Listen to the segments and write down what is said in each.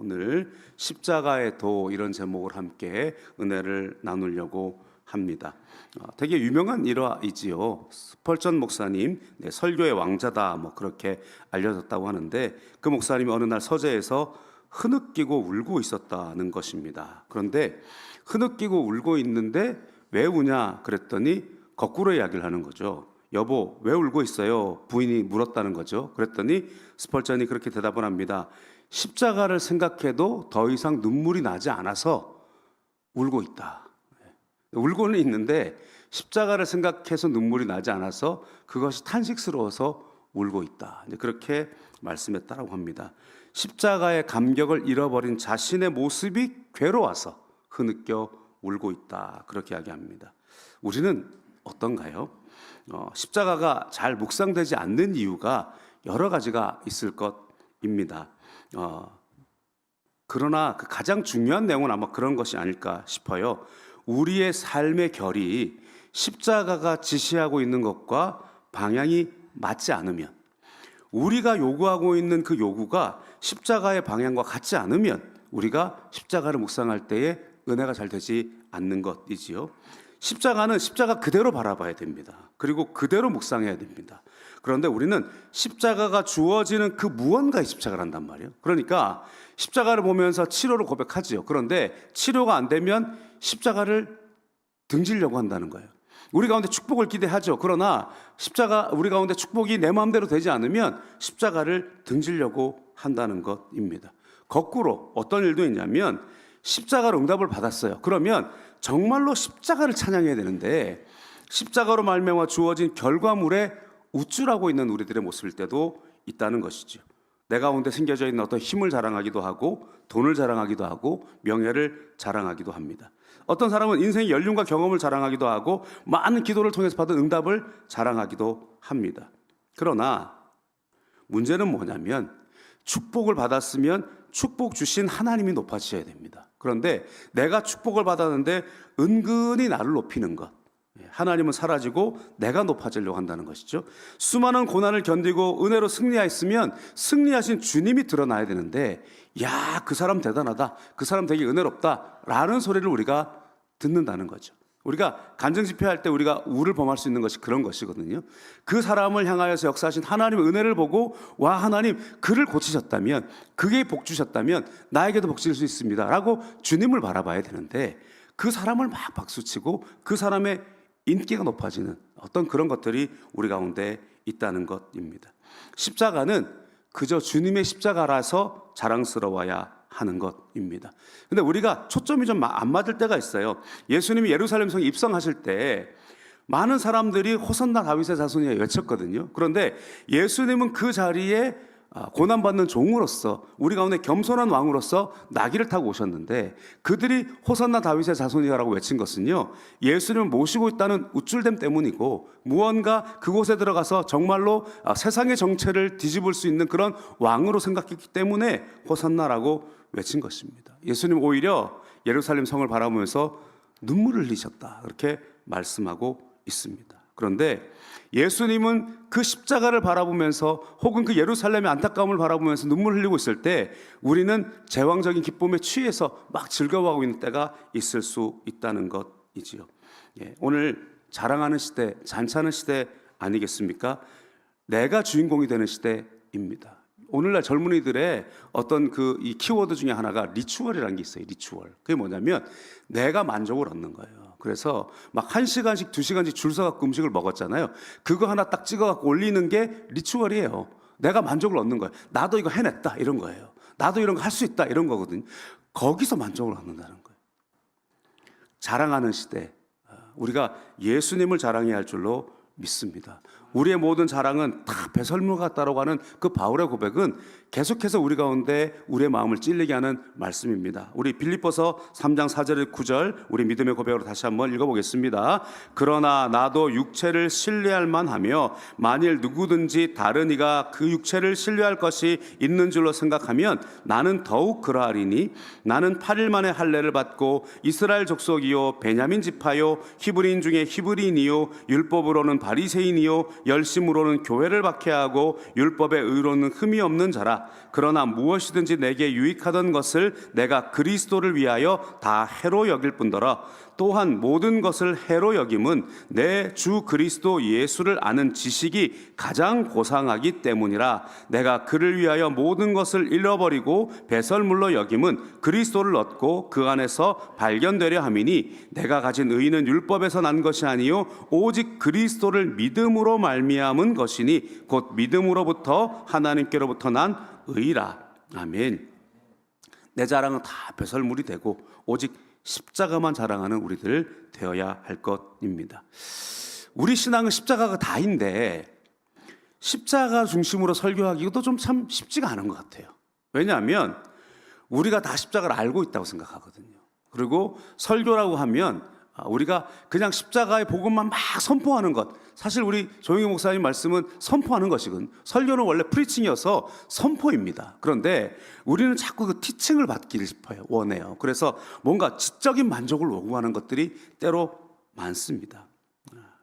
오늘 십자가의 도 이런 제목을 함께 은혜를 나누려고 합니다. 되게 유명한 일화이지요. 스펄전 목사님, 설교의 왕자다 뭐 그렇게 알려졌다고 하는데, 그 목사님이 어느 날 서재에서 흐느끼고 울고 있었다는 것입니다. 그런데 흐느끼고 울고 있는데 왜 우냐 그랬더니 거꾸로 이야기를 하는 거죠. 여보, 왜 울고 있어요? 부인이 물었다는 거죠. 그랬더니 스펄전이 그렇게 대답을 합니다. 십자가를 생각해도 더 이상 눈물이 나지 않아서 울고 있다. 울고는 있는데 십자가를 생각해서 눈물이 나지 않아서 그것이 탄식스러워서 울고 있다. 그렇게 말씀했다라고 합니다. 십자가의 감격을 잃어버린 자신의 모습이 괴로워서 흐느껴 울고 있다. 그렇게 이야기합니다. 우리는 어떤가요? 십자가가 잘 묵상되지 않는 이유가 여러 가지가 있을 것입니다. 그러나 그 가장 중요한 내용은 아마 그런 것이 아닐까 싶어요. 우리의 삶의 결이 십자가가 지시하고 있는 것과 방향이 맞지 않으면, 우리가 요구하고 있는 그 요구가 십자가의 방향과 같지 않으면 우리가 십자가를 묵상할 때에 은혜가 잘 되지 않는 것이지요. 십자가는 십자가 그대로 바라봐야 됩니다. 그리고 그대로 묵상해야 됩니다. 그런데 우리는 십자가가 주어지는 그 무언가의 십자가를 한단 말이에요. 그러니까 십자가를 보면서 치료를 고백하지요. 그런데 치료가 안 되면 십자가를 등지려고 한다는 거예요. 우리 가운데 축복을 기대하죠. 그러나 십자가, 우리 가운데 축복이 내 마음대로 되지 않으면 십자가를 등지려고 한다는 것입니다. 거꾸로 어떤 일도 있냐면, 십자가로 응답을 받았어요. 그러면 정말로 십자가를 찬양해야 되는데 십자가로 말미암아 주어진 결과물에 우쭐하고 있는 우리들의 모습일 때도 있다는 것이죠. 내 가운데 생겨져 있는 어떤 힘을 자랑하기도 하고, 돈을 자랑하기도 하고, 명예를 자랑하기도 합니다. 어떤 사람은 인생의 연륜과 경험을 자랑하기도 하고, 많은 기도를 통해서 받은 응답을 자랑하기도 합니다. 그러나 문제는 뭐냐면, 축복을 받았으면 축복 주신 하나님이 높아지셔야 됩니다. 그런데 내가 축복을 받았는데 은근히 나를 높이는 것, 하나님은 사라지고 내가 높아지려고 한다는 것이죠. 수많은 고난을 견디고 은혜로 승리하였으면 승리하신 주님이 드러나야 되는데, 야, 그 사람 대단하다, 그 사람 되게 은혜롭다 라는 소리를 우리가 듣는다는 거죠. 우리가 간증 집회할 때 우리가 우를 범할 수 있는 것이 그런 것이거든요. 그 사람을 향하여서 역사하신 하나님의 은혜를 보고, 와, 하나님 그를 고치셨다면, 그게 복 주셨다면 나에게도 복 줄 수 있습니다 라고 주님을 바라봐야 되는데, 그 사람을 막 박수치고 그 사람의 인기가 높아지는 어떤 그런 것들이 우리 가운데 있다는 것입니다. 십자가는 그저 주님의 십자가라서 자랑스러워야 하는 것입니다. 근데 우리가 초점이 좀 안 맞을 때가 있어요. 예수님이 예루살렘 성에 입성하실 때 많은 사람들이 호산나 다윗의 자손이라 외쳤거든요. 그런데 예수님은 그 자리에 고난받는 종으로서, 우리 가운데 겸손한 왕으로서 나귀를 타고 오셨는데, 그들이 호산나 다윗의 자손이라고 외친 것은요, 예수님을 모시고 있다는 우쭐됨 때문이고, 무언가 그곳에 들어가서 정말로 세상의 정체를 뒤집을 수 있는 그런 왕으로 생각했기 때문에 호산나라고 외친 것입니다. 예수님 오히려 예루살렘 성을 바라보면서 눈물을 흘리셨다, 그렇게 말씀하고 있습니다. 그런데 예수님은 그 십자가를 바라보면서, 혹은 그 예루살렘의 안타까움을 바라보면서 눈물 흘리고 있을 때, 우리는 제왕적인 기쁨에 취해서 막 즐거워하고 있는 때가 있을 수 있다는 것이지요. 오늘 자랑하는 시대, 잔치하는 시대 아니겠습니까? 내가 주인공이 되는 시대입니다. 오늘날 젊은이들의 어떤 이 키워드 중에 하나가 리추얼이라는 게 있어요. 리추얼. 그게 뭐냐면 내가 만족을 얻는 거예요. 그래서 막 1시간씩 2시간씩 줄 서갖고 음식을 먹었잖아요. 그거 하나 딱 찍어갖고 올리는 게 리추얼이에요. 내가 만족을 얻는 거예요. 나도 이거 해냈다 이런 거예요. 나도 이런 거 할 수 있다 이런 거거든요. 거기서 만족을 얻는다는 거예요. 자랑하는 시대, 우리가 예수님을 자랑해야 할 줄로 믿습니다. 우리의 모든 자랑은 다 배설물 같다라고 하는 그 바울의 고백은 계속해서 우리 가운데 우리의 마음을 찔리게 하는 말씀입니다. 우리 빌립보서 3장 4절 9절 우리 믿음의 고백으로 다시 한번 읽어보겠습니다. 그러나 나도 육체를 신뢰할 만하며, 만일 누구든지 다른 이가 그 육체를 신뢰할 것이 있는 줄로 생각하면 나는 더욱 그러하리니, 나는 8일 만에 할례를 받고 이스라엘 족속이요 베냐민 지파요 히브리인 중에 히브리인이요 율법으로는 바리새인이요 열심으로는 교회를 박해하고 율법의 의로는 흠이 없는 자라. 아니라 그러나 무엇이든지 내게 유익하던 것을 내가 그리스도를 위하여 다 해로 여길 뿐더러 또한 모든 것을 해로 여김은 내 주 그리스도 예수를 아는 지식이 가장 고상하기 때문이라. 내가 그를 위하여 모든 것을 잃어버리고 배설물로 여김은 그리스도를 얻고 그 안에서 발견되려 함이니 내가 가진 의는 율법에서 난 것이 아니요 오직 그리스도를 믿음으로 말미암은 것이니 곧 믿음으로부터 하나님께로부터 난 의라. 아멘. 내 자랑은 다 배설물이 되고 오직 십자가만 자랑하는 우리들 되어야 할 것입니다. 우리 신앙은 십자가가 다인데 십자가 중심으로 설교하기도 좀 참 쉽지가 않은 것 같아요. 왜냐하면 우리가 다 십자가를 알고 있다고 생각하거든요. 그리고 설교라고 하면 우리가 그냥 십자가의 복음만 막 선포하는 것, 사실 우리 조영희 목사님 말씀은 선포하는 것이군. 설교는 원래 프리칭이어서 선포입니다. 그런데 우리는 자꾸 그 티칭을 받기를 싶어요. 원해요. 그래서 뭔가 지적인 만족을 요구하는 것들이 때로 많습니다.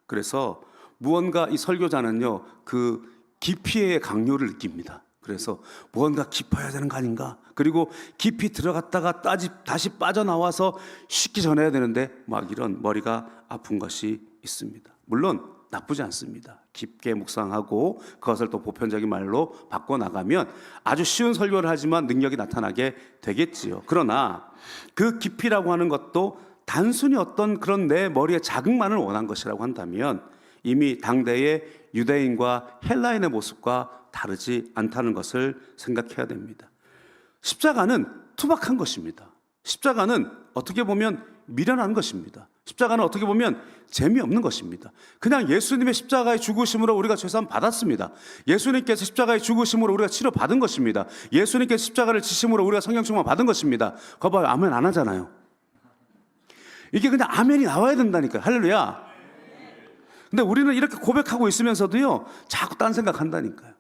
그래서 무언가 이 설교자는요, 그 깊이의 강요를 느낍니다. 그래서 무언가 깊어야 되는 거 아닌가? 그리고 깊이 들어갔다가 다시 빠져나와서 쉽게 전해야 되는데 막 이런 머리가 아픈 것이 있습니다. 물론 나쁘지 않습니다. 깊게 묵상하고 그것을 또 보편적인 말로 바꿔나가면 아주 쉬운 설교를 하지만 능력이 나타나게 되겠지요. 그러나 그 깊이라고 하는 것도 단순히 어떤 그런 내 머리의 자극만을 원한 것이라고 한다면 이미 당대의 유대인과 헬라인의 모습과 다르지 않다는 것을 생각해야 됩니다. 십자가는 투박한 것입니다. 십자가는 어떻게 보면 미련한 것입니다. 십자가는 어떻게 보면 재미없는 것입니다. 그냥 예수님의 십자가의 죽으심으로 우리가 죄사함 받았습니다. 예수님께서 십자가의 죽으심으로 우리가 치료받은 것입니다. 예수님께서 십자가를 지심으로 우리가 성령 충만 받은 것입니다. 그거 봐요. 아멘 안 하잖아요. 이게 그냥 아멘이 나와야 된다니까요. 할렐루야. 근데 우리는 이렇게 고백하고 있으면서도요, 자꾸 딴 생각한다니까요.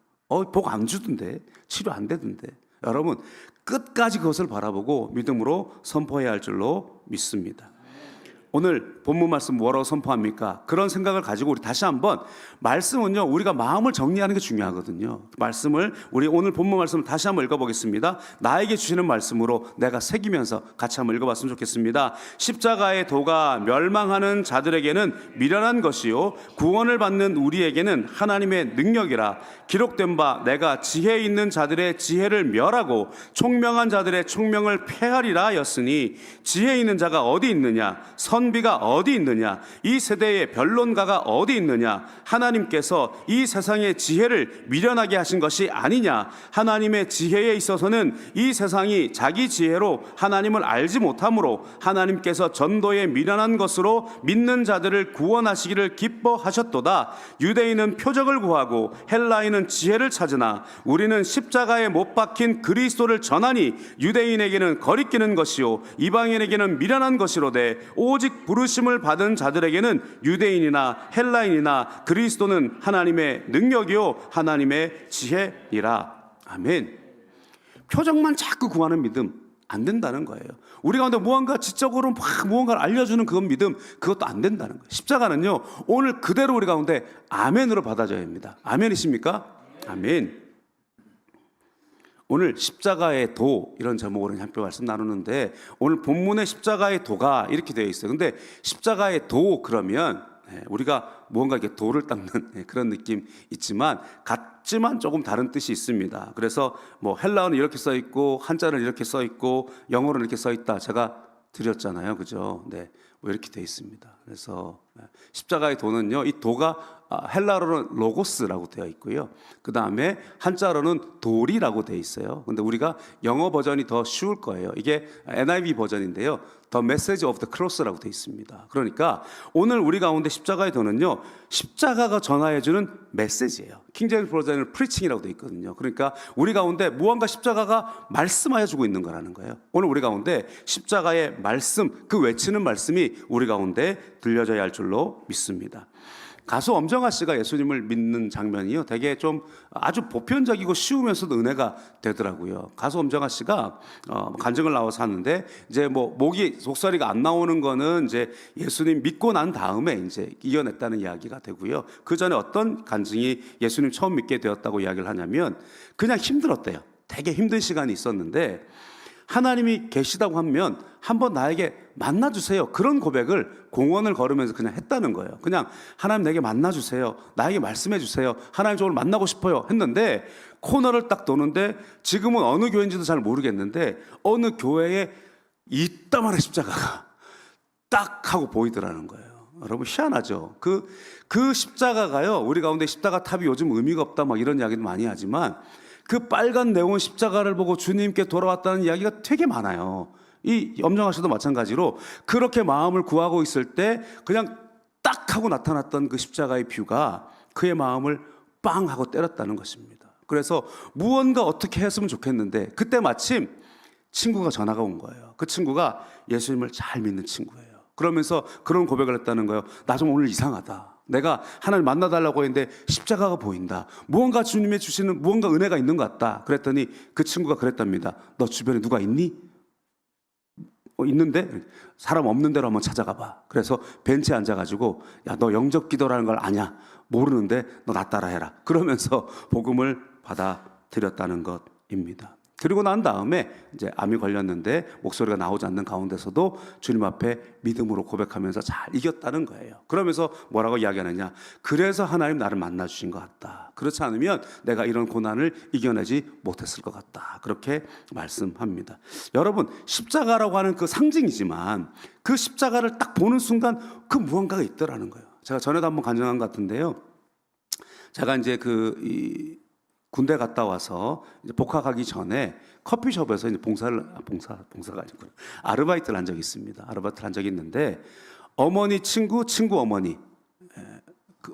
복 안 주던데, 치료 안 되던데. 여러분, 끝까지 그것을 바라보고 믿음으로 선포해야 할 줄로 믿습니다. 오늘 본문 말씀 뭐라고 선포합니까? 그런 생각을 가지고 우리 다시 한번, 말씀은요, 우리가 마음을 정리하는 게 중요하거든요. 말씀을, 우리 오늘 본문 말씀을 다시 한번 읽어보겠습니다. 나에게 주시는 말씀으로 내가 새기면서 같이 한번 읽어봤으면 좋겠습니다. 십자가의 도가 멸망하는 자들에게는 미련한 것이요 구원을 받는 우리에게는 하나님의 능력이라. 기록된 바 내가 지혜 있는 자들의 지혜를 멸하고 총명한 자들의 총명을 폐하리라 하였으니 지혜 있는 자가 어디 있느냐? 선비가 어디 있느냐? 이 세대의 변론가가 어디 있느냐? 하나님께서 이 세상의 지혜를 미련하게 하신 것이 아니냐? 하나님의 지혜에 있어서는 이 세상이 자기 지혜로 하나님을 알지 못하므로 하나님께서 전도에 미련한 것으로 믿는 자들을 구원하시기를 기뻐하셨도다. 유대인은 표적을 구하고 헬라인은 지혜를 찾으나 우리는 십자가에 못 박힌 그리스도를 전하니 유대인에게는 거리끼는 것이요 이방인에게는 미련한 것이로되 오직 부르심을 받은 자들에게는 유대인이나 헬라인이나 그리스도는 하나님의 능력이요 하나님의 지혜이라. 아멘. 표적만 자꾸 구하는 믿음 안 된다는 거예요. 우리 가운데 무언가 지적으로 막 무언가를 알려주는 그건 믿음, 그것도 안 된다는 거예요. 십자가는요, 오늘 그대로 우리 가운데 아멘으로 받아줘야 합니다. 아멘이십니까? 아멘. 오늘 십자가의 도, 이런 제목으로 함께 말씀 나누는데 오늘 본문의 십자가의 도가 이렇게 되어 있어요. 근데 십자가의 도 그러면 우리가 무언가 이렇게 돌을 닦는 그런 느낌 있지만 같지만 조금 다른 뜻이 있습니다. 그래서 뭐 헬라어는 이렇게 써 있고 한자는 이렇게 써 있고 영어로는 이렇게 써 있다 제가 드렸잖아요, 그죠? 네, 뭐 이렇게 돼 있습니다. 그래서 십자가의 도는요, 이 도가 헬라어로는 로고스라고 되어 있고요. 그 다음에 한자로는 돌이라고 되어 있어요. 근데 우리가 영어 버전이 더 쉬울 거예요. 이게 NIV 버전인데요. The Message of the Cross라고 되어 있습니다. 그러니까 오늘 우리 가운데 십자가의 도는요, 십자가가 전하여주는 메시지예요. 킹제임스 버전은 프리칭이라고 되어 있거든요. 그러니까 우리 가운데 무언가 십자가가 말씀하여 주고 있는 거라는 거예요. 오늘 우리 가운데 십자가의 말씀, 그 외치는 말씀이 우리 가운데 들려져야 할 줄로 믿습니다. 가수 엄정화 씨가 예수님을 믿는 장면이요, 되게 좀 아주 보편적이고 쉬우면서도 은혜가 되더라고요. 가수 엄정화 씨가 간증을 나와서 하는데, 이제 뭐 목소리가 안 나오는 거는 이제 예수님 믿고 난 다음에 이제 이겨냈다는 이야기가 되고요. 그 전에 어떤 간증이 예수님 처음 믿게 되었다고 이야기를 하냐면 그냥 힘들었대요. 되게 힘든 시간이 있었는데 하나님이 계시다고 하면 한번 나에게 만나주세요. 그런 고백을 공원을 걸으면서 그냥 했다는 거예요. 그냥 하나님 내게 만나주세요. 나에게 말씀해 주세요. 하나님 저 오늘 만나고 싶어요. 했는데 코너를 딱 도는데 지금은 어느 교회인지도 잘 모르겠는데 어느 교회에 이따만한 십자가가 딱 하고 보이더라는 거예요. 여러분 희한하죠. 그 십자가가요. 우리 가운데 십자가 탑이 요즘 의미가 없다 막 이런 이야기도 많이 하지만 그 빨간 네온 십자가를 보고 주님께 돌아왔다는 이야기가 되게 많아요. 이 염정아 씨도 마찬가지로 그렇게 마음을 구하고 있을 때 그냥 딱 하고 나타났던 그 십자가의 뷰가 그의 마음을 빵 하고 때렸다는 것입니다. 그래서 무언가 어떻게 했으면 좋겠는데 그때 마침 친구가 전화가 온 거예요. 그 친구가 예수님을 잘 믿는 친구예요. 그러면서 그런 고백을 했다는 거예요. 나 좀 오늘 이상하다. 내가 하나님 만나달라고 했는데 십자가가 보인다. 무언가 주님의 주시는 무언가 은혜가 있는 것 같다. 그랬더니 그 친구가 그랬답니다. 너 주변에 누가 있니? 있는데 사람 없는 데로 한번 찾아가 봐. 그래서 벤치에 앉아가지고 야, 너 영접 기도라는 걸 아냐? 모르는데 너 나 따라 해라. 그러면서 복음을 받아들였다는 것입니다. 그리고 난 다음에 이제 암이 걸렸는데 목소리가 나오지 않는 가운데서도 주님 앞에 믿음으로 고백하면서 잘 이겼다는 거예요. 그러면서 뭐라고 이야기하느냐? 그래서 하나님 나를 만나 주신 것 같다. 그렇지 않으면 내가 이런 고난을 이겨내지 못했을 것 같다. 그렇게 말씀합니다. 여러분, 십자가라고 하는 그 상징이지만 그 십자가를 딱 보는 순간 그 무언가가 있더라는 거예요. 제가 전에도 한번 간증한 것 같은데요. 제가 이제 군대 갔다 와서 이제 복학하기 전에 커피숍에서 이제 봉사가 아니구나. 아르바이트를 한 적이 있습니다. 아르바이트를 한 적이 있는데 어머니 친구 어머니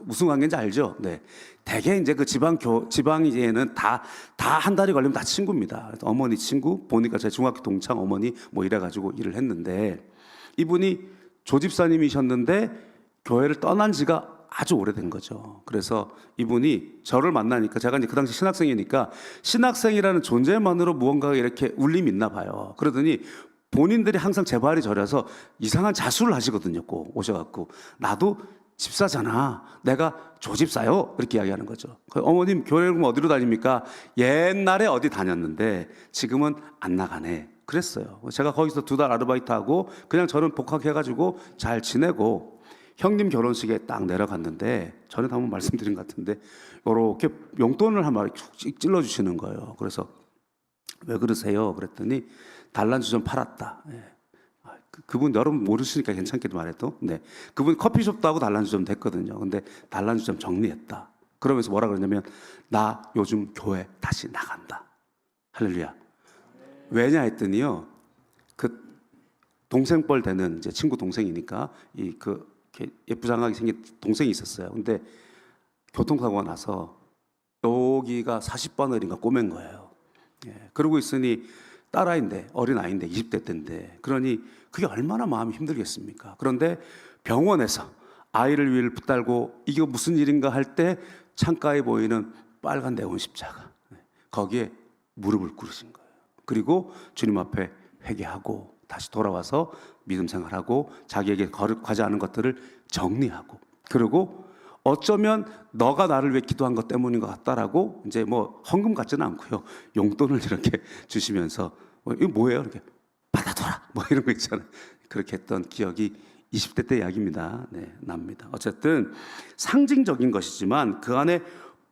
무슨 관계인지 알죠? 네. 대개 이제 그 지방에는 다 한 달이 걸리면 다 친구입니다. 어머니 친구 보니까 제 중학교 동창 어머니 뭐 이래가지고 일을 했는데 이분이 조집사님이셨는데 교회를 떠난 지가 아주 오래된 거죠. 그래서 이분이 저를 만나니까 제가 이제 그 당시 신학생이니까 신학생이라는 존재만으로 무언가가 이렇게 울림이 있나 봐요. 그러더니 본인들이 항상 제 발이 저려서 이상한 자수를 하시거든요. 꼭 오셔갖고 나도 집사잖아. 내가 조집사요. 이렇게 이야기하는 거죠. 어머님 교회를 어디로 다닙니까? 옛날에 어디 다녔는데 지금은 안 나가네. 그랬어요. 제가 거기서 2달 아르바이트하고 그냥 저는 복학해가지고 잘 지내고 형님 결혼식에 딱 내려갔는데 전에 한번 말씀드린 것 같은데 이렇게 용돈을 한 마리 쭉 찔러주시는 거예요. 그래서 왜 그러세요? 그랬더니 단란주 좀 팔았다. 예. 그분 여러분 모르시니까 괜찮게도 말해도 네. 그분 커피숍도 하고 단란주 좀 됐거든요. 근데 단란주 좀 정리했다. 그러면서 뭐라 그러냐면 나 요즘 교회 다시 나간다. 할렐루야. 왜냐 했더니요. 그 동생뻘 되는 이제 친구 동생이니까 예쁘장하게 생긴 동생이 있었어요. 근데 교통사고가 나서 여기가 40바늘인가 꼬맨 거예요. 예, 그러고 있으니 딸아이인데 어린아이인데 20대 때인데 그러니 그게 얼마나 마음이 힘들겠습니까? 그런데 병원에서 아이를 위를 붙들고 이게 무슨 일인가 할 때 창가에 보이는 빨간 네온 십자가 거기에 무릎을 꿇으신 거예요. 그리고 주님 앞에 회개하고 다시 돌아와서 믿음 생활하고 자기에게 거룩하지 않은 것들을 정리하고 그리고 어쩌면 너가 나를 위해 기도한 것 때문인 것 같다라고 이제 뭐 헌금 같지는 않고요. 용돈을 이렇게 주시면서 이거 뭐예요? 이렇게 받아둬라 뭐 이런 거 있잖아요. 그렇게 했던 기억이 20대 때 이야기입니다. 네, 납니다. 어쨌든 상징적인 것이지만 그 안에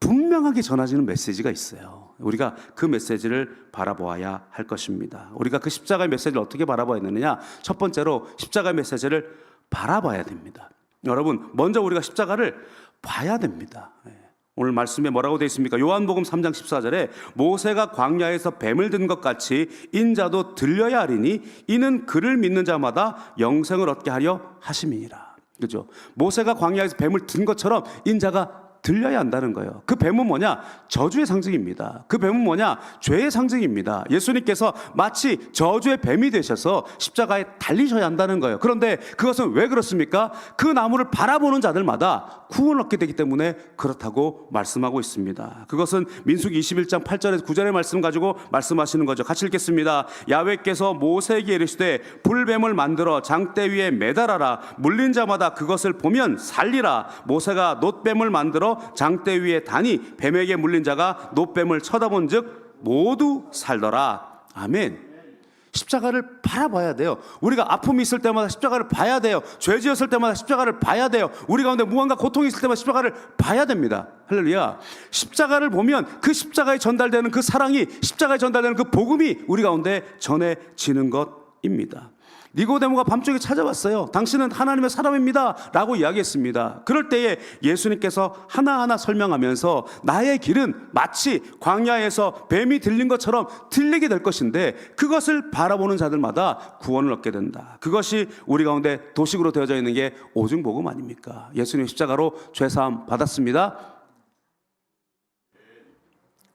분명하게 전해지는 메시지가 있어요. 우리가 그 메시지를 바라보아야 할 것입니다. 우리가 그 십자가의 메시지를 어떻게 바라봐야 되느냐? 첫 번째로 십자가의 메시지를 바라봐야 됩니다. 여러분, 먼저 우리가 십자가를 봐야 됩니다. 오늘 말씀에 뭐라고 되어 있습니까? 요한복음 3장 14절에 모세가 광야에서 뱀을 든 것 같이 인자도 들려야 하리니 이는 그를 믿는 자마다 영생을 얻게 하려 하심이니라. 그죠? 모세가 광야에서 뱀을 든 것처럼 인자가 들려야 한다는 거예요. 그 뱀은 뭐냐? 저주의 상징입니다. 그 뱀은 뭐냐? 죄의 상징입니다. 예수님께서 마치 저주의 뱀이 되셔서 십자가에 달리셔야 한다는 거예요. 그런데 그것은 왜 그렇습니까? 그 나무를 바라보는 자들마다 구원을 얻게 되기 때문에 그렇다고 말씀하고 있습니다. 그것은 민수기 21장 8절에서 9절의 말씀 가지고 말씀하시는 거죠. 같이 읽겠습니다. 야훼께서 모세에게 이르시되 불뱀을 만들어 장대 위에 매달아라. 물린 자마다 그것을 보면 살리라. 모세가 놋뱀을 만들어 장대 위에 다니 뱀에게 물린 자가 놋뱀을 쳐다본 즉 모두 살더라. 아멘. 십자가를 바라봐야 돼요. 우리가 아픔이 있을 때마다 십자가를 봐야 돼요. 죄 지었을 때마다 십자가를 봐야 돼요. 우리 가운데 무언가 고통이 있을 때마다 십자가를 봐야 됩니다. 할렐루야. 십자가를 보면 그 십자가에 전달되는 그 사랑이, 십자가에 전달되는 그 복음이 우리 가운데 전해지는 것입니다. 니고데모가 밤중에 찾아왔어요. 당신은 하나님의 사람입니다 라고 이야기했습니다. 그럴 때에 예수님께서 하나하나 설명하면서 나의 길은 마치 광야에서 뱀이 들린 것처럼 들리게 될 것인데 그것을 바라보는 자들마다 구원을 얻게 된다. 그것이 우리 가운데 도식으로 되어져 있는 게 오중복음 아닙니까? 예수님 십자가로 죄사함 받았습니다.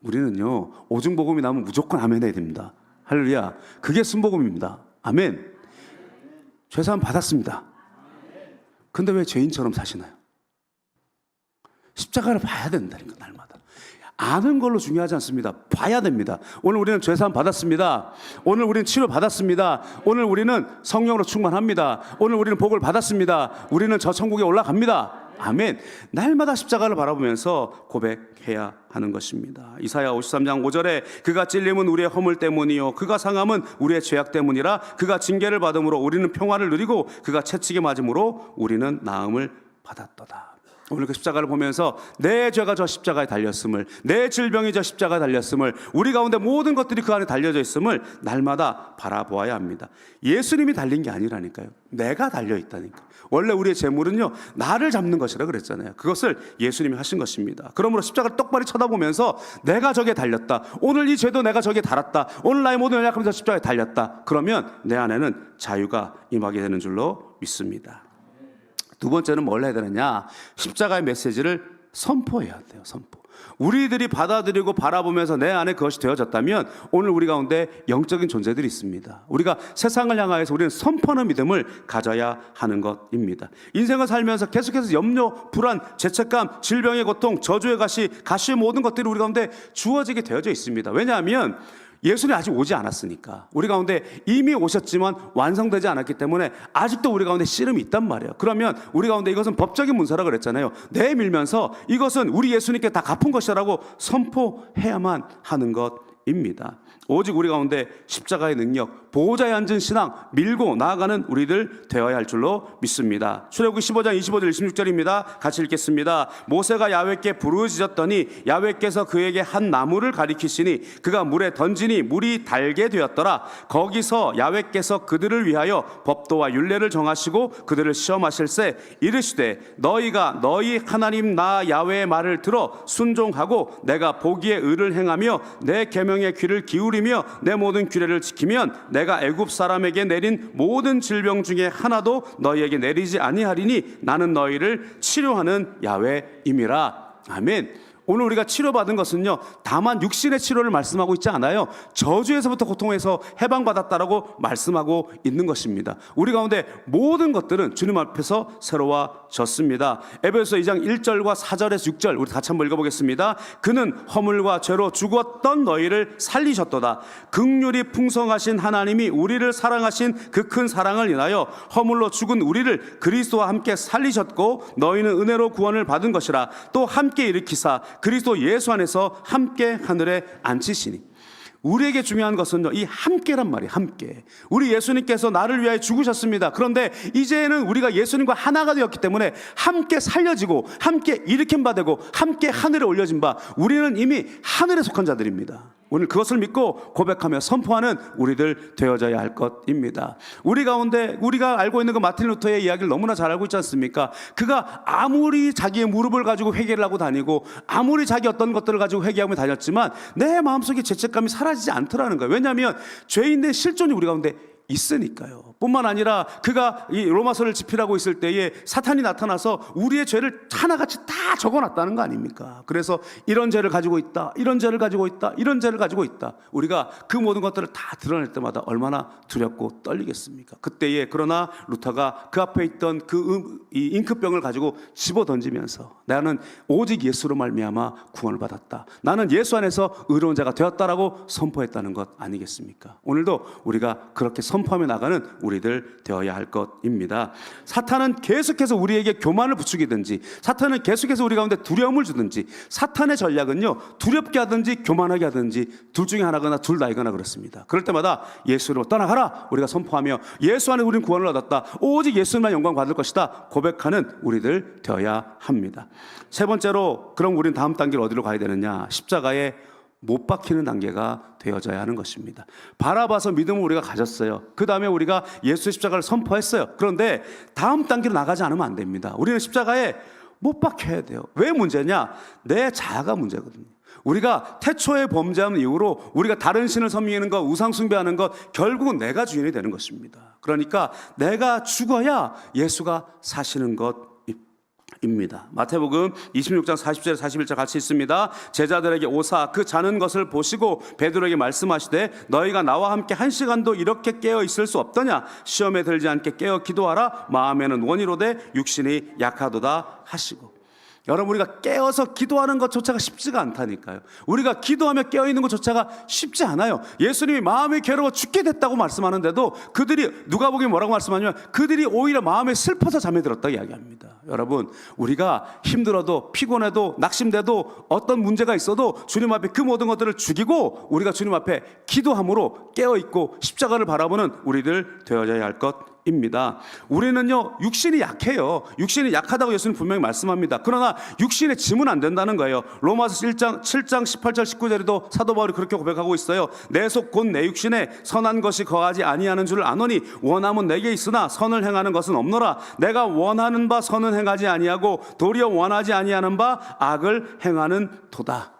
우리는요, 오중복음이 나오면 무조건 아멘 해야 됩니다. 할렐루야. 그게 순복음입니다. 아멘. 죄사함 받았습니다. 근데 왜 죄인처럼 사시나요? 십자가를 봐야 된다니까, 날마다. 아는 걸로 중요하지 않습니다. 봐야 됩니다. 오늘 우리는 죄사함 받았습니다. 오늘 우리는 치료 받았습니다. 오늘 우리는 성령으로 충만합니다. 오늘 우리는 복을 받았습니다. 우리는 저 천국에 올라갑니다. 아멘. 날마다 십자가를 바라보면서 고백해야 하는 것입니다. 이사야 53장 5절에 그가 찔림은 우리의 허물 때문이요 그가 상함은 우리의 죄악 때문이라 그가 징계를 받음으로 우리는 평화를 누리고 그가 채찍에 맞음으로 우리는 나음을 받았도다. 오늘 그 십자가를 보면서 내 죄가 저 십자가에 달렸음을, 내 질병이 저 십자가에 달렸음을, 우리 가운데 모든 것들이 그 안에 달려져 있음을 날마다 바라보아야 합니다. 예수님이 달린 게 아니라니까요. 내가 달려있다니까. 원래 우리의 재물은요, 나를 잡는 것이라 그랬잖아요. 그것을 예수님이 하신 것입니다. 그러므로 십자가를 똑바로 쳐다보면서 내가 저기에 달렸다. 오늘 이 죄도 내가 저기에 달았다. 오늘 나의 모든 연약함이 저 십자가에 달렸다. 그러면 내 안에는 자유가 임하게 되는 줄로 믿습니다. 두 번째는 뭘 해야 되느냐? 십자가의 메시지를 선포해야 돼요. 선포. 우리들이 받아들이고 바라보면서 내 안에 그것이 되어졌다면 오늘 우리 가운데 영적인 존재들이 있습니다. 우리가 세상을 향하여서 우리는 선포하는 믿음을 가져야 하는 것입니다. 인생을 살면서 계속해서 염려, 불안, 죄책감, 질병의 고통, 저주의 가시의 모든 것들이 우리 가운데 주어지게 되어져 있습니다. 왜냐하면 예수님이 아직 오지 않았으니까. 우리 가운데 이미 오셨지만 완성되지 않았기 때문에 아직도 우리 가운데 씨름이 있단 말이에요. 그러면 우리 가운데 이것은 법적인 문서라 그랬잖아요. 내밀면서 이것은 우리 예수님께 다 갚은 것이라고 선포해야만 하는 것입니다. 오직 우리 가운데 십자가의 능력, 보호자에 앉은 신앙 밀고 나아가는 우리들 되어야 할 줄로 믿습니다. 출애굽기 15장 25절 26절입니다. 같이 읽겠습니다. 모세가 야훼께 부르짖었더니 야훼께서 그에게 한 나무를 가리키시니 그가 물에 던지니 물이 달게 되었더라. 거기서 야훼께서 그들을 위하여 법도와 율례를 정하시고 그들을 시험하실세 이르시되 너희가 너희 하나님 나 야훼의 말을 들어 순종하고 내가 보기에 의를 행하며 내 계명에 귀를 기울이며 내 모든 규례를 지키면 내가 애굽 사람에게 내린 모든 질병 중에 하나도 너희에게 내리지 아니하리니 나는 너희를 치료하는 야훼임이라. 아멘. 오늘 우리가 치료받은 것은요, 다만 육신의 치료를 말씀하고 있지 않아요. 저주에서부터 고통에서 해방받았다라고 말씀하고 있는 것입니다. 우리 가운데 모든 것들은 주님 앞에서 새로워졌습니다. 에베소 2장 1절과 4절에서 6절 우리 같이 한번 읽어보겠습니다. 그는 허물과 죄로 죽었던 너희를 살리셨도다. 긍휼이 풍성하신 하나님이 우리를 사랑하신 그 큰 사랑을 인하여 허물로 죽은 우리를 그리스도와 함께 살리셨고 너희는 은혜로 구원을 받은 것이라. 또 함께 일으키사 그리스도 예수 안에서 함께 하늘에 앉히시니. 우리에게 중요한 것은요, 이 함께란 말이에요. 함께. 우리 예수님께서 나를 위하여 죽으셨습니다. 그런데 이제는 우리가 예수님과 하나가 되었기 때문에 함께 살려지고 함께 일으킴 바 되고 함께 하늘에 올려진 바, 우리는 이미 하늘에 속한 자들입니다. 오늘 그것을 믿고 고백하며 선포하는 우리들 되어져야 할 것입니다. 우리 가운데 우리가 알고 있는 그 마틴 루터의 이야기를 너무나 잘 알고 있지 않습니까? 그가 아무리 자기의 무릎을 가지고 회개를 하고 다니고 아무리 자기 어떤 것들을 가지고 회개하며 다녔지만 내 마음속에 죄책감이 사라지지 않더라는 거예요. 왜냐하면 죄인의 실존이 우리 가운데 있으니까요. 뿐만 아니라 그가 이 로마서를 집필하고 있을 때에 사탄이 나타나서 우리의 죄를 하나같이 다 적어놨다는 거 아닙니까? 그래서 이런 죄를 가지고 있다, 이런 죄를 가지고 있다, 이런 죄를 가지고 있다. 우리가 그 모든 것들을 다 드러낼 때마다 얼마나 두렵고 떨리겠습니까? 그때에 그러나 루터가 그 앞에 있던 이 잉크병을 가지고 집어 던지면서 나는 오직 예수로 말미암아 구원을 받았다, 나는 예수 안에서 의로운 자가 되었다라고 선포했다는 것 아니겠습니까? 오늘도 우리가 그렇게 선포하며 나가는 우리 우리들 되어야 할 것입니다. 사탄은 계속해서 우리에게 교만을 부추기든지, 사탄은 계속해서 우리 가운데 두려움을 주든지, 사탄의 전략은요, 두렵게 하든지 교만하게 하든지 둘 중에 하나거나 둘 다이거나 그렇습니다. 그럴 때마다 예수로 떠나가라 우리가 선포하며, 예수 안에 우리는 구원을 얻었다, 오직 예수만 영광 받을 것이다 고백하는 우리들 되어야 합니다. 세 번째로, 그럼 우리는 다음 단계로 어디로 가야 되느냐? 십자가에 못 박히는 단계가 되어져야 하는 것입니다. 바라봐서 믿음을 우리가 가졌어요. 그 다음에 우리가 예수의 십자가를 선포했어요. 그런데 다음 단계로 나가지 않으면 안 됩니다. 우리는 십자가에 못 박혀야 돼요. 왜 문제냐? 내 자아가 문제거든요. 우리가 태초에 범죄한 이후로 우리가 다른 신을 섬기는 것, 우상 숭배하는 것, 결국은 내가 주인이 되는 것입니다. 그러니까 내가 죽어야 예수가 사시는 것입니다. 마태복음 26장 40절 41절 같이 있습니다. 제자들에게 오사 그 자는 것을 보시고 베드로에게 말씀하시되 너희가 나와 함께 1시간도 이렇게 깨어 있을 수 없더냐? 시험에 들지 않게 깨어 기도하라. 마음에는 원이로되 육신이 약하도다 하시고. 여러분, 우리가 깨어서 기도하는 것조차가 쉽지가 않다니까요. 우리가 기도하며 깨어있는 것조차가 쉽지 않아요. 예수님이 마음이 괴로워 죽게 됐다고 말씀하는데도 그들이, 누가복음에 뭐라고 말씀하냐면 그들이 오히려 마음에 슬퍼서 잠에 들었다고 이야기합니다. 여러분, 우리가 힘들어도 피곤해도 낙심돼도 어떤 문제가 있어도 주님 앞에 그 모든 것들을 죽이고 우리가 주님 앞에 기도함으로 깨어있고 십자가를 바라보는 우리들 되어져야 할 것입니다. 우리는요, 육신이 약해요. 육신이 약하다고 예수님 분명히 말씀합니다. 그러나 육신의 짐은 안 된다는 거예요. 로마서 7장 18절 19절에도 사도 바울이 그렇게 고백하고 있어요. 내 속 곧 내 육신에 선한 것이 거하지 아니하는 줄 아노니 원함은 내게 있으나 선을 행하는 것은 없노라. 내가 원하는 바 선은 행하지 아니하고 도리어 원하지 아니하는 바 악을 행하는 도다.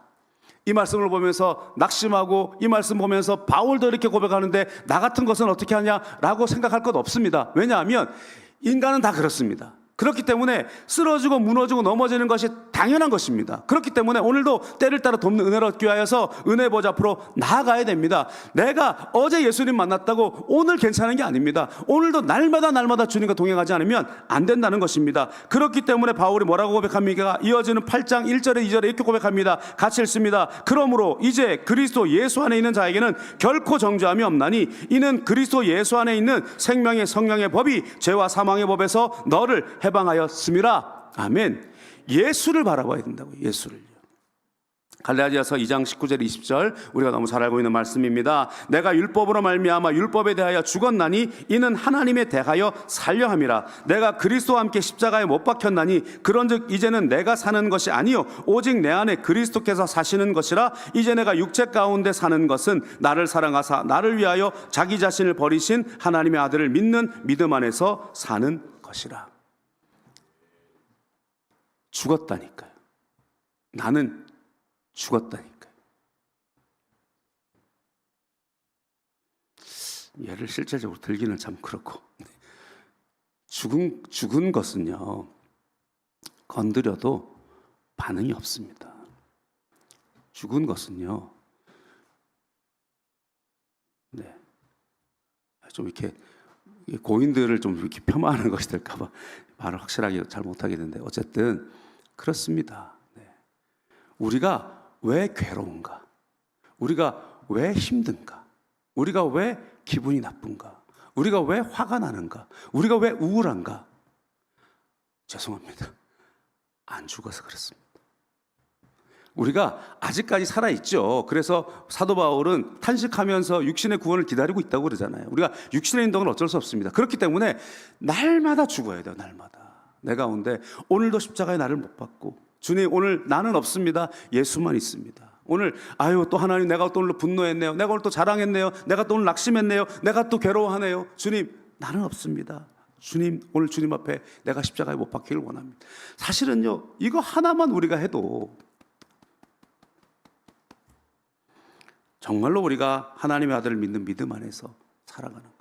이 말씀을 보면서 낙심하고, 이 말씀 보면서 바울도 이렇게 고백하는데 나 같은 것은 어떻게 하냐라고 생각할 것 없습니다. 왜냐하면 인간은 다 그렇습니다. 그렇기 때문에 쓰러지고 무너지고 넘어지는 것이 당연한 것입니다. 그렇기 때문에 오늘도 때를 따라 돕는 은혜를 얻기 위하여서 은혜 보좌 앞으로 나아가야 됩니다. 내가 어제 예수님 만났다고 오늘 괜찮은 게 아닙니다. 오늘도 날마다 주님과 동행하지 않으면 안 된다는 것입니다. 그렇기 때문에 바울이 뭐라고 고백합니까? 이어지는 8장 1절에 2절에 이렇게 고백합니다. 같이 읽습니다. 그러므로 이제 그리스도 예수 안에 있는 자에게는 결코 정죄함이 없나니 이는 그리스도 예수 안에 있는 생명의 성령의 법이 죄와 사망의 법에서 너를 해방하였음이라. 아멘. 예수를 바라봐야 된다고요. 예수를요. 갈라디아서 2장 19절 20절 우리가 너무 잘 알고 있는 말씀입니다. 내가 율법으로 말미암아 율법에 대하여 죽었나니 이는 하나님에 대하여 살려 함이라. 내가 그리스도와 함께 십자가에 못 박혔나니 그런즉 이제는 내가 사는 것이 아니요 오직 내 안에 그리스도께서 사시는 것이라. 이제 내가 육체 가운데 사는 것은 나를 사랑하사 나를 위하여 자기 자신을 버리신 하나님의 아들을 믿는 믿음 안에서 사는 것이라. 죽었다니까요. 나는 죽었다니까요. 예를 실제적으로 들기는 참 그렇고, 죽은 것은요, 건드려도 반응이 없습니다. 죽은 것은요, 네, 좀 이렇게 고인들을 좀 이렇게 폄하하는 것이 될까봐 말을 확실하게 잘 못하겠는데, 어쨌든 그렇습니다. 네. 우리가 왜 괴로운가? 우리가 왜 힘든가? 우리가 왜 기분이 나쁜가? 우리가 왜 화가 나는가? 우리가 왜 우울한가? 죄송합니다. 안 죽어서 그렇습니다. 우리가 아직까지 살아있죠. 그래서 사도 바울은 탄식하면서 육신의 구원을 기다리고 있다고 그러잖아요. 우리가 육신의 인동은 어쩔 수 없습니다. 그렇기 때문에 날마다 죽어야 돼요. 날마다. 내 가운데 오늘도 십자가에 나를 못 박고, 주님 오늘 나는 없습니다. 예수만 있습니다. 오늘 또 하나님 내가 또 오늘 분노했네요. 내가 오늘 또 자랑했네요. 내가 또 오늘 낙심했네요. 내가 또 괴로워하네요. 주님 나는 없습니다. 주님 오늘 주님 앞에 내가 십자가에 못 박히길 원합니다. 사실은요, 이거 하나만 우리가 해도 정말로 우리가 하나님의 아들을 믿는 믿음 안에서 살아가는 것,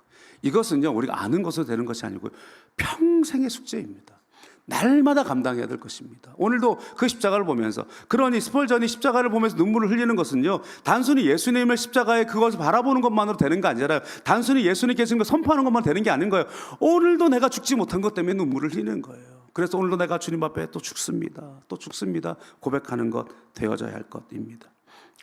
이것은요 우리가 아는 것으로 되는 것이 아니고요, 평생의 숙제입니다. 날마다 감당해야 될 것입니다. 오늘도 그 십자가를 보면서, 그러니 스펄전이 십자가를 보면서 눈물을 흘리는 것은요, 단순히 예수님의 십자가에 그것을 바라보는 것만으로 되는 거 아니잖아요. 단순히 예수님 계신 거 선포하는 것만 되는 게 아닌 거예요. 오늘도 내가 죽지 못한 것 때문에 눈물을 흘리는 거예요. 그래서 오늘도 내가 주님 앞에 또 죽습니다. 또 죽습니다. 고백하는 것 되어져야 할 것입니다.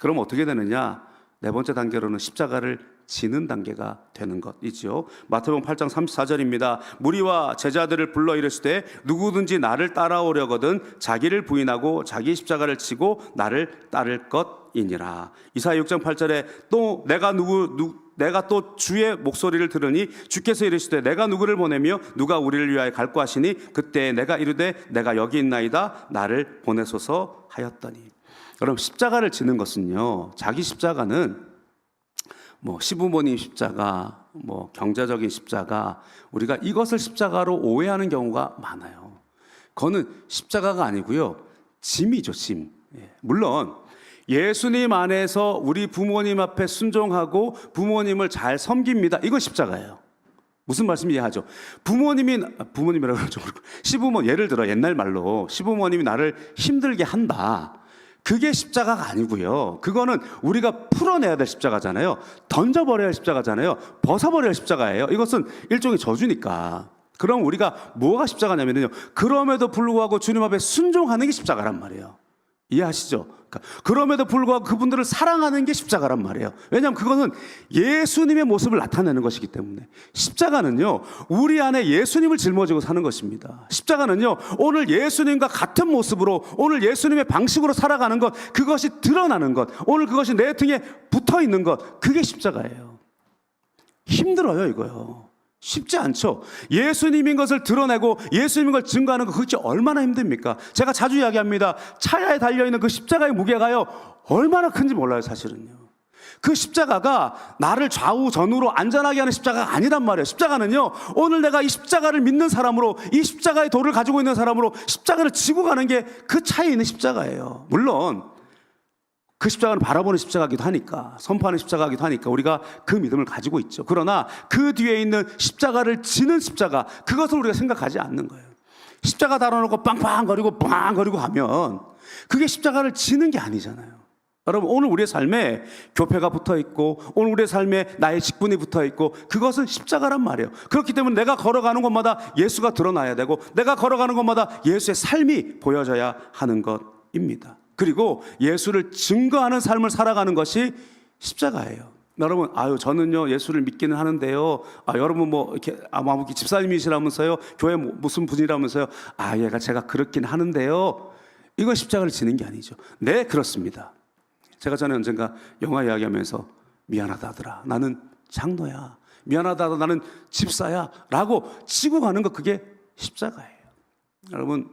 그럼 어떻게 되느냐? 네 번째 단계로는 십자가를 지는 단계가 되는 것이지요. 마태복음 8장 34절입니다. 무리와 제자들을 불러 이르시되 누구든지 나를 따라오려거든 자기를 부인하고 자기 십자가를 지고 나를 따를 것이니라. 이사야 6장 8절에 또 내가 또 주의 목소리를 들으니 주께서 이르시되 내가 누구를 보내며 누가 우리를 위하여 갈고 하시니 그때 내가 이르되 내가 여기 있나이다 나를 보내소서 하였더니. 여러분, 십자가를 지는 것은요, 자기 십자가는 뭐 시부모님 십자가, 뭐 경제적인 십자가, 우리가 이것을 십자가로 오해하는 경우가 많아요. 그거는 십자가가 아니고요, 짐이죠, 짐. 물론 예수님 안에서 우리 부모님 앞에 순종하고 부모님을 잘 섬깁니다. 이건 십자가예요. 무슨 말씀 이해하죠? 부모님이라고 하죠. 시부모, 예를 들어 옛날 말로 시부모님이 나를 힘들게 한다. 그게 십자가가 아니고요. 그거는 우리가 풀어내야 될 십자가잖아요. 던져버려야 할 십자가잖아요. 벗어버려야 할 십자가예요. 이것은 일종의 저주니까. 그럼 우리가 뭐가 십자가냐면요, 그럼에도 불구하고 주님 앞에 순종하는 게 십자가란 말이에요. 이해하시죠? 그럼에도 불구하고 그분들을 사랑하는 게 십자가란 말이에요. 왜냐하면 그거는 예수님의 모습을 나타내는 것이기 때문에. 십자가는요, 우리 안에 예수님을 짊어지고 사는 것입니다. 십자가는요, 오늘 예수님과 같은 모습으로, 오늘 예수님의 방식으로 살아가는 것, 그것이 드러나는 것, 오늘 그것이 내 등에 붙어 있는 것, 그게 십자가예요. 힘들어요, 이거요. 쉽지 않죠. 예수님인 것을 드러내고 예수님인 걸 증거하는 거, 그게 얼마나 힘듭니까? 제가 자주 이야기합니다. 차야에 달려있는 그 십자가의 무게가요, 얼마나 큰지 몰라요, 사실은요. 그 십자가가 나를 좌우 전우로 안전하게 하는 십자가가 아니란 말이에요. 십자가는요, 오늘 내가 이 십자가를 믿는 사람으로, 이 십자가의 도를 가지고 있는 사람으로 십자가를 지고 가는 게 그 차에 있는 십자가예요. 물론 그 십자가는 바라보는 십자가이기도 하니까, 선포하는 십자가이기도 하니까 우리가 그 믿음을 가지고 있죠. 그러나 그 뒤에 있는 십자가를 지는 십자가, 그것을 우리가 생각하지 않는 거예요. 십자가 달아놓고 빵빵거리고 빵거리고 하면 그게 십자가를 지는 게 아니잖아요. 여러분, 오늘 우리의 삶에 교회가 붙어있고, 오늘 우리의 삶에 나의 직분이 붙어있고, 그것은 십자가란 말이에요. 그렇기 때문에 내가 걸어가는 곳마다 예수가 드러나야 되고, 내가 걸어가는 곳마다 예수의 삶이 보여져야 하는 것입니다. 그리고 예수를 증거하는 삶을 살아가는 것이 십자가예요. 여러분, 저는요 예수를 믿기는 하는데요, 여러분 뭐 이렇게 집사님이시라면서요, 교회 무슨 분이라면서요, 제가 그렇긴 하는데요, 이건 십자가를 지는 게 아니죠. 네, 그렇습니다. 제가 전에 언젠가 영화 이야기하면서 미안하다 하더라, 나는 장로야, 미안하다 하더라, 나는 집사야 라고 지고 가는 것, 그게 십자가예요. 여러분,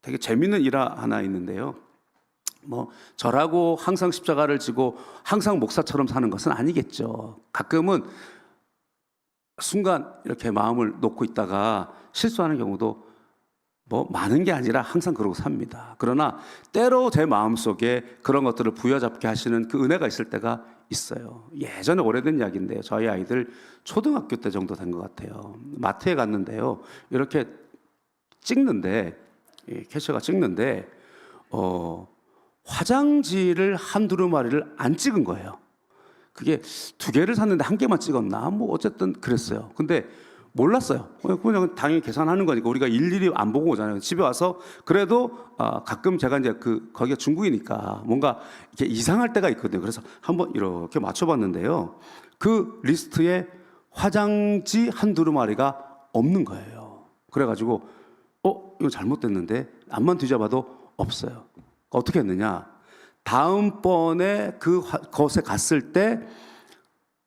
되게 재밌는 일화 하나 있는데요, 저라고 항상 십자가를 지고 항상 목사처럼 사는 것은 아니겠죠. 가끔은 순간 이렇게 마음을 놓고 있다가 실수하는 경우도 많은 게 아니라 항상 그러고 삽니다. 그러나 때로 제 마음속에 그런 것들을 부여잡게 하시는 그 은혜가 있을 때가 있어요. 예전에 오래된 이야기인데요, 저희 아이들 초등학교 때 정도 된 것 같아요. 마트에 갔는데요, 이렇게 찍는데, 캐셔가 찍는데 화장지를 한 두루마리를 안 찍은 거예요. 그게 2개를 샀는데 1개만 찍었나? 어쨌든 그랬어요. 근데 몰랐어요. 그냥 당연히 계산하는 거니까 우리가 일일이 안 보고 오잖아요. 집에 와서 그래도 가끔 제가 이제 거기가 중국이니까 뭔가 이렇게 이상할 때가 있거든요. 그래서 한번 이렇게 맞춰봤는데요, 그 리스트에 화장지 한 두루마리가 없는 거예요. 그래가지고 이거 잘못됐는데 앞만 뒤져봐도 없어요. 어떻게 했느냐, 다음번에 그곳에 갔을 때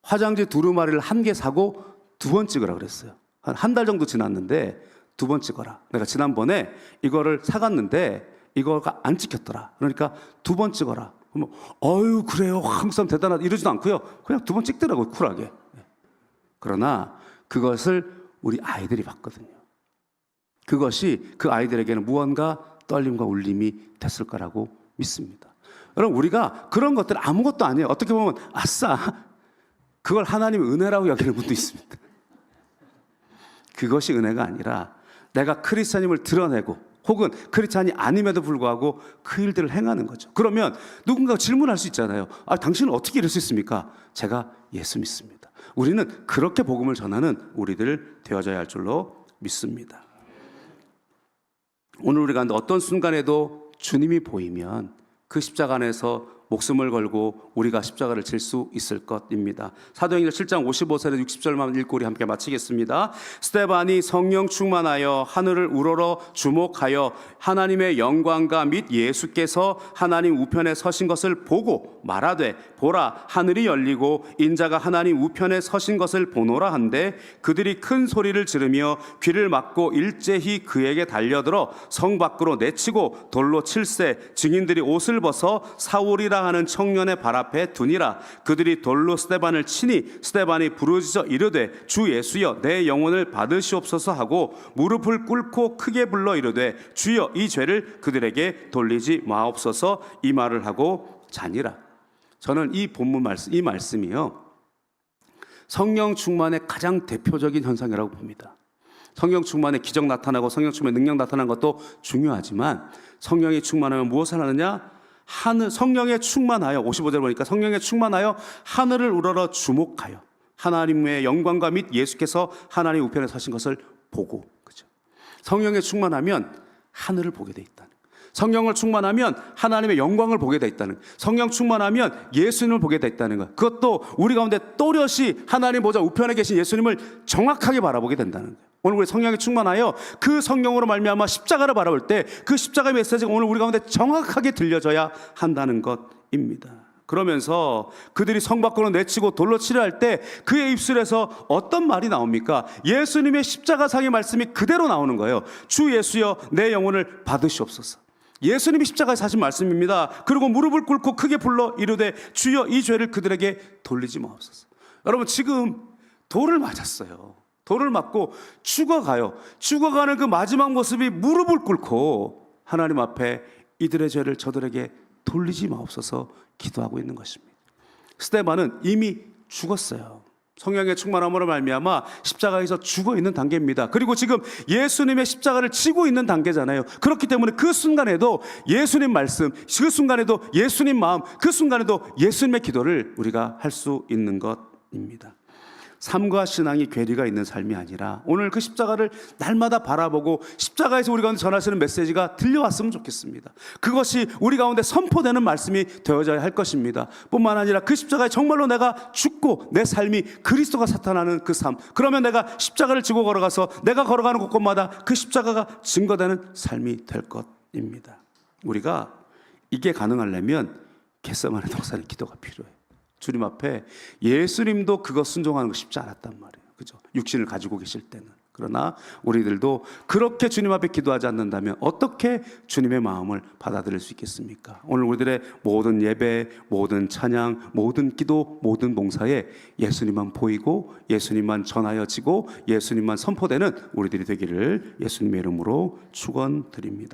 화장지 두루마리를 1개 사고 2번 찍으라 그랬어요. 한 달 정도 지났는데 2번 찍어라. 내가 지난번에 이거를 사갔는데 이거가 안 찍혔더라. 그러니까 2번 찍어라. 그러면 그래요, 한국 사람 대단하다 이러지도 않고요, 그냥 2번 찍더라고요, 쿨하게. 그러나 그것을 우리 아이들이 봤거든요. 그것이 그 아이들에게는 무언가 떨림과 울림이 됐을 거라고 믿습니다. 여러분, 우리가 그런 것들 아무것도 아니에요. 어떻게 보면 아싸, 그걸 하나님의 은혜라고 여기는 분도 있습니다. 그것이 은혜가 아니라 내가 크리스찬임을 드러내고, 혹은 크리스찬이 아님에도 불구하고 그 일들을 행하는 거죠. 그러면 누군가 질문할 수 있잖아요. 당신은 어떻게 이럴 수 있습니까? 제가 예수 믿습니다. 우리는 그렇게 복음을 전하는 우리들 되어져야 할 줄로 믿습니다. 오늘 우리가 어떤 순간에도 주님이 보이면 그 십자가 안에서 목숨을 걸고 우리가 십자가를 질 수 있을 것입니다. 사도행전 7장 55절에서 60절만 읽고 우리 함께 마치겠습니다. 스데반이 성령 충만하여 하늘을 우러러 주목하여 하나님의 영광과 및 예수께서 하나님 우편에 서신 것을 보고 말하되 보라 하늘이 열리고 인자가 하나님 우편에 서신 것을 보노라 한데 그들이 큰 소리를 지르며 귀를 막고 일제히 그에게 달려들어 성 밖으로 내치고 돌로 칠세 증인들이 옷을 벗어 사울이라 하는 청년의 발 앞에 두니라. 그들이 돌로 스데반을 치니 스데반이 부르짖어 이르되 주 예수여 내 영혼을 받으시옵소서 하고 무릎을 꿇고 크게 불러 이르되 주여 이 죄를 그들에게 돌리지 마옵소서 이 말을 하고 자니라. 저는 이 본문 말씀, 이 말씀이요 성령 충만의 가장 대표적인 현상이라고 봅니다. 성령 충만에 기적 나타나고 성령 충만에 능력 나타나는 것도 중요하지만 성령이 충만하면 무엇을 하느냐? 성령에 충만하여 55절 보니까 성령에 충만하여 하늘을 우러러 주목하여 하나님의 영광과 및 예수께서 하나님 우편에 서신 것을 보고, 그죠? 성령에 충만하면 하늘을 보게 돼 있다는, 성령을 충만하면 하나님의 영광을 보게 돼 있다는, 성령 충만하면 예수님을 보게 돼 있다는 것. 그것도 우리 가운데 또렷이 하나님 보좌 우편에 계신 예수님을 정확하게 바라보게 된다는 거예요. 오늘 우리 성령에 충만하여 그 성령으로 말미암아 십자가를 바라볼 때 그 십자가의 메시지가 오늘 우리 가운데 정확하게 들려져야 한다는 것입니다. 그러면서 그들이 성 밖으로 내치고 돌로 치려 할 때 그의 입술에서 어떤 말이 나옵니까? 예수님의 십자가상의 말씀이 그대로 나오는 거예요. 주 예수여 내 영혼을 받으시옵소서. 예수님이 십자가에 사신 말씀입니다. 그리고 무릎을 꿇고 크게 불러 이르되 주여 이 죄를 그들에게 돌리지 마옵소서. 여러분 지금 돌을 맞았어요. 돌을 맞고 죽어가요. 죽어가는 그 마지막 모습이 무릎을 꿇고 하나님 앞에 이들의 죄를 저들에게 돌리지 마옵소서 기도하고 있는 것입니다. 스데반은 이미 죽었어요. 성령의 충만함으로 말미암아 십자가에서 죽어 있는 단계입니다. 그리고 지금 예수님의 십자가를 지고 있는 단계잖아요. 그렇기 때문에 그 순간에도 예수님 말씀, 그 순간에도 예수님 마음, 그 순간에도 예수님의 기도를 우리가 할 수 있는 것입니다. 삶과 신앙이 괴리가 있는 삶이 아니라 오늘 그 십자가를 날마다 바라보고 십자가에서 우리 가운데 전하시는 메시지가 들려왔으면 좋겠습니다. 그것이 우리 가운데 선포되는 말씀이 되어져야 할 것입니다. 뿐만 아니라 그 십자가에 정말로 내가 죽고 내 삶이 그리스도가 나타나는 그 삶, 그러면 내가 십자가를 지고 걸어가서 내가 걸어가는 곳곳마다 그 십자가가 증거되는 삶이 될 것입니다. 우리가 이게 가능하려면 겟세마네 동산의 기도가 필요해요. 주님 앞에 예수님도 그것 순종하는 거 쉽지 않았단 말이에요. 그죠? 육신을 가지고 계실 때는. 그러나 우리들도 그렇게 주님 앞에 기도하지 않는다면 어떻게 주님의 마음을 받아들일 수 있겠습니까? 오늘 우리들의 모든 예배, 모든 찬양, 모든 기도, 모든 봉사에 예수님만 보이고 예수님만 전하여지고 예수님만 선포되는 우리들이 되기를 예수님의 이름으로 축원드립니다.